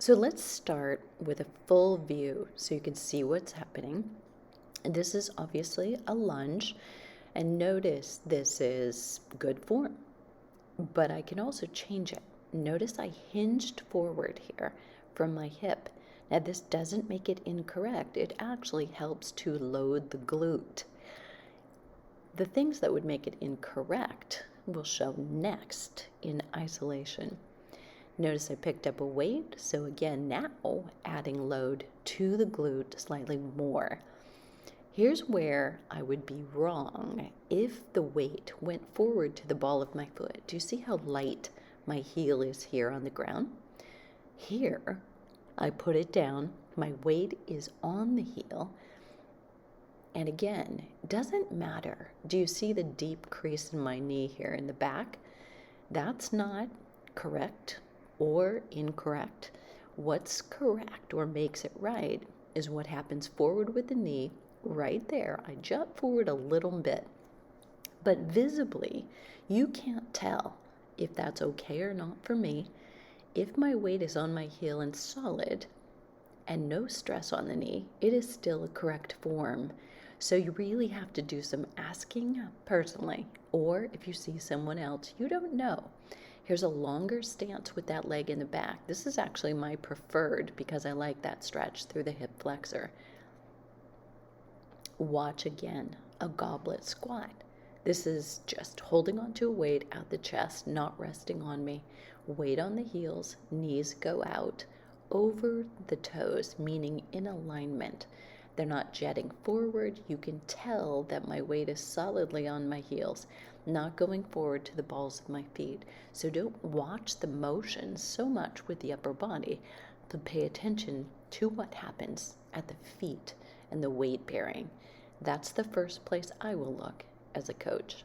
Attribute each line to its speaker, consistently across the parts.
Speaker 1: So let's start with a full view so you can see what's happening. And this is obviously a lunge, and notice this is good form, but I can also change it. Notice I hinged forward here from my hip. Now this doesn't make it incorrect. It actually helps to load the glute. The things that would make it incorrect will show next in isolation. Notice I picked up a weight, so again now adding load to the glute slightly more. Here's where I would be wrong if the weight went forward to the ball of my foot. Do you see how light my heel is here on the ground? Here, I put it down, my weight is on the heel, and again, doesn't matter. Do you see the deep crease in my knee here in the back? That's not correct or incorrect. What's correct or makes it right is what happens forward with the knee. Right there, I jump forward a little bit, but visibly, you can't tell if that's okay or not for me. If my weight is on my heel and solid and no stress on the knee, it is still a correct form. So you really have to do some asking personally, or if you see someone else you don't know. Here's a longer stance with that leg in the back. This is actually my preferred because I like that stretch through the hip flexor. Watch again, a goblet squat. This is just holding onto a weight out the chest, not resting on me. Weight on the heels, knees go out, over the toes, meaning in alignment. They're not jetting forward. You can tell that my weight is solidly on my heels, not going forward to the balls of my feet. So don't watch the motion so much with the upper body, but pay attention to what happens at the feet and the weight bearing. That's the first place I will look as a coach.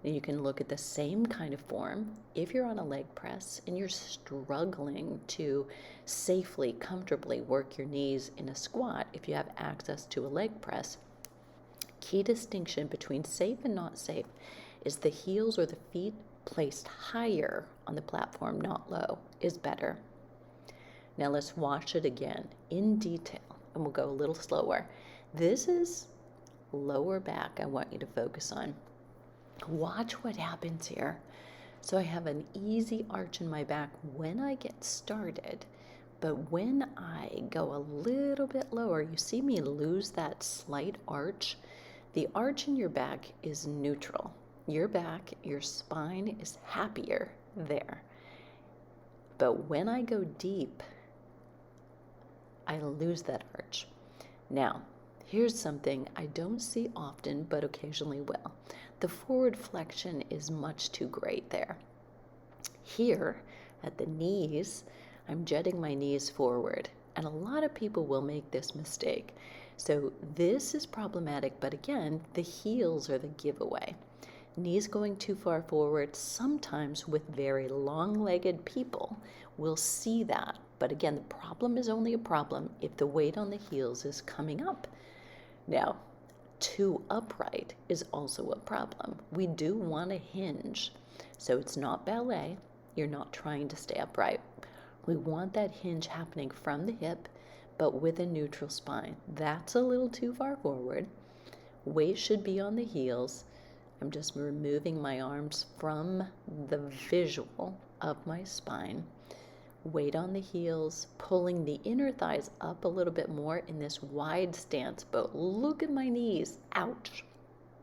Speaker 1: And you can look at the same kind of form if you're on a leg press and you're struggling to safely, comfortably work your knees in a squat. If you have access to a leg press, key distinction between safe and not safe is the heels or the feet placed higher on the platform, not low, is better. Now let's watch it again in detail, and we'll go a little slower. This is lower back I want you to focus on. Watch what happens here. So I have an easy arch in my back when I get started, but when I go a little bit lower, you see me lose that slight arch. The arch in your back is neutral. Your back, your spine is happier there. But when I go deep, I lose that arch. Now, here's something I don't see often, but occasionally will. The forward flexion is much too great there. Here, at the knees, I'm jetting my knees forward, and a lot of people will make this mistake. So this is problematic, but again, the heels are the giveaway. Knees going too far forward, sometimes with very long-legged people, will see that. But again, the problem is only a problem if the weight on the heels is coming up. Now, too upright is also a problem. We do want to hinge. So it's not ballet. You're not trying to stay upright. We want that hinge happening from the hip, but with a neutral spine. That's a little too far forward. Weight should be on the heels. I'm just removing my arms from the visual of my spine. Weight on the heels, pulling the inner thighs up a little bit more in this wide stance, but look at my knees, ouch.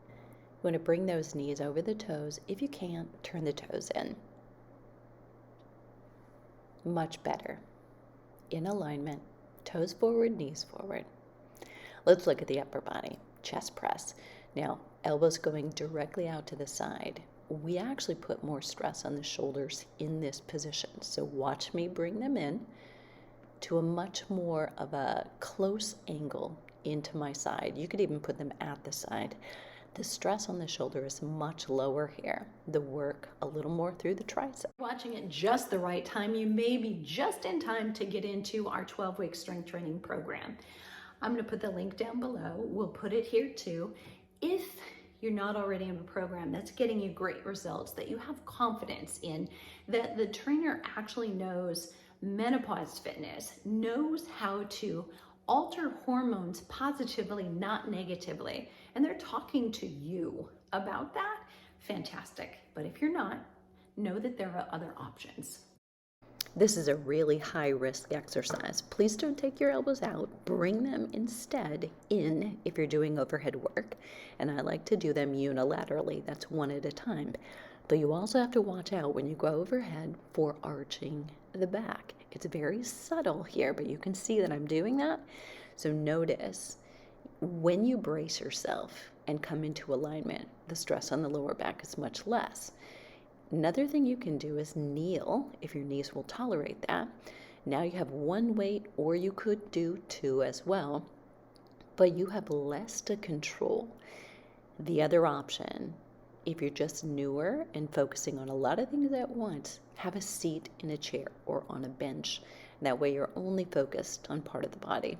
Speaker 1: You want to bring those knees over the toes. If you can't, turn the toes in. Much better. In alignment, toes forward, knees forward. Let's look at the upper body, chest press. Now, elbows going directly out to the side. We actually put more stress on the shoulders in this position. So watch me bring them in to a much more of a close angle into my side. You could even put them at the side. The stress on the shoulder is much lower here. The work a little more through the tricep.
Speaker 2: Watching at just the right time, you may be just in time to get into our 12-week strength training program. I'm going to put the link down below. We'll put it here too. If you're not already in a program that's getting you great results, that you have confidence in, that the trainer actually knows Menopause Fitness knows how to alter hormones positively, not negatively. And they're talking to you about that. Fantastic. But if you're not, know that there are other options.
Speaker 1: This is a really high risk exercise. Please don't take your elbows out. Bring them instead in if you're doing overhead work. And I like to do them unilaterally. That's one at a time. But you also have to watch out when you go overhead for arching the back. It's very subtle here, but you can see that I'm doing that. So notice when you brace yourself and come into alignment, the stress on the lower back is much less. Another thing you can do is kneel if your knees will tolerate that. Now you have one weight, or you could do two as well, but you have less to control. The other option, if you're just newer and focusing on a lot of things at once, have a seat in a chair or on a bench. That way you're only focused on part of the body.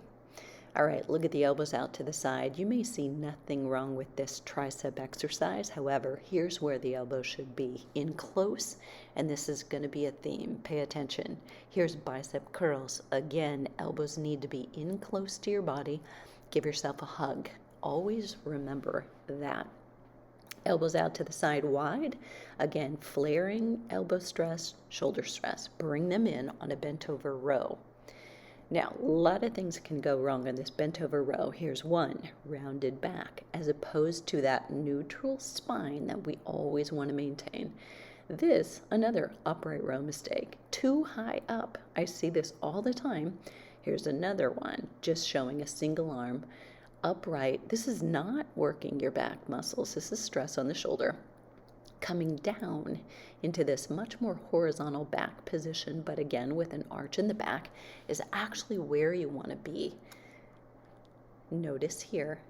Speaker 1: All right, look at the elbows out to the side. You may see nothing wrong with this tricep exercise. However, here's where the elbow should be, in close, and this is going to be a theme. Pay attention. Here's bicep curls. Again, elbows need to be in close to your body. Give yourself a hug. Always remember that. Elbows out to the side wide. Again, flaring elbow stress, shoulder stress. Bring them in on a bent over row. Now, a lot of things can go wrong on this bent over row. Here's one, rounded back, as opposed to that neutral spine that we always want to maintain. This, another upright row mistake, too high up. I see this all the time. Here's another one, just showing a single arm, upright. This is not working your back muscles. This is stress on the shoulder. Coming down into this much more horizontal back position, but again with an arch in the back, is actually where you want to be. Notice here,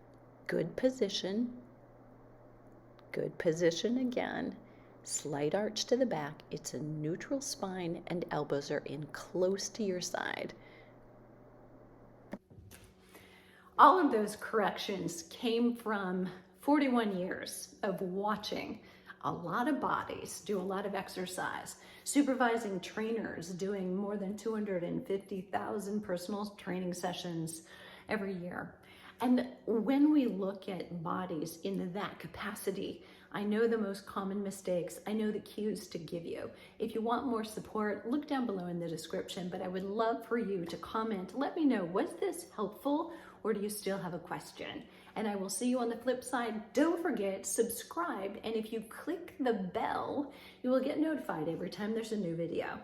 Speaker 1: good position again, slight arch to the back. It's a neutral spine and elbows are in close to your side.
Speaker 2: All of those corrections came from 41 years of watching a lot of bodies do a lot of exercise, supervising trainers doing more than 250,000 personal training sessions every year. And when we look at bodies in that capacity, I know the most common mistakes. I know the cues to give you. If you want more support, look down below in the description, but I would love for you to comment. Let me know, was this helpful or do you still have a question? And I will see you on the flip side. Don't forget, subscribe. And if you click the bell, you will get notified every time there's a new video.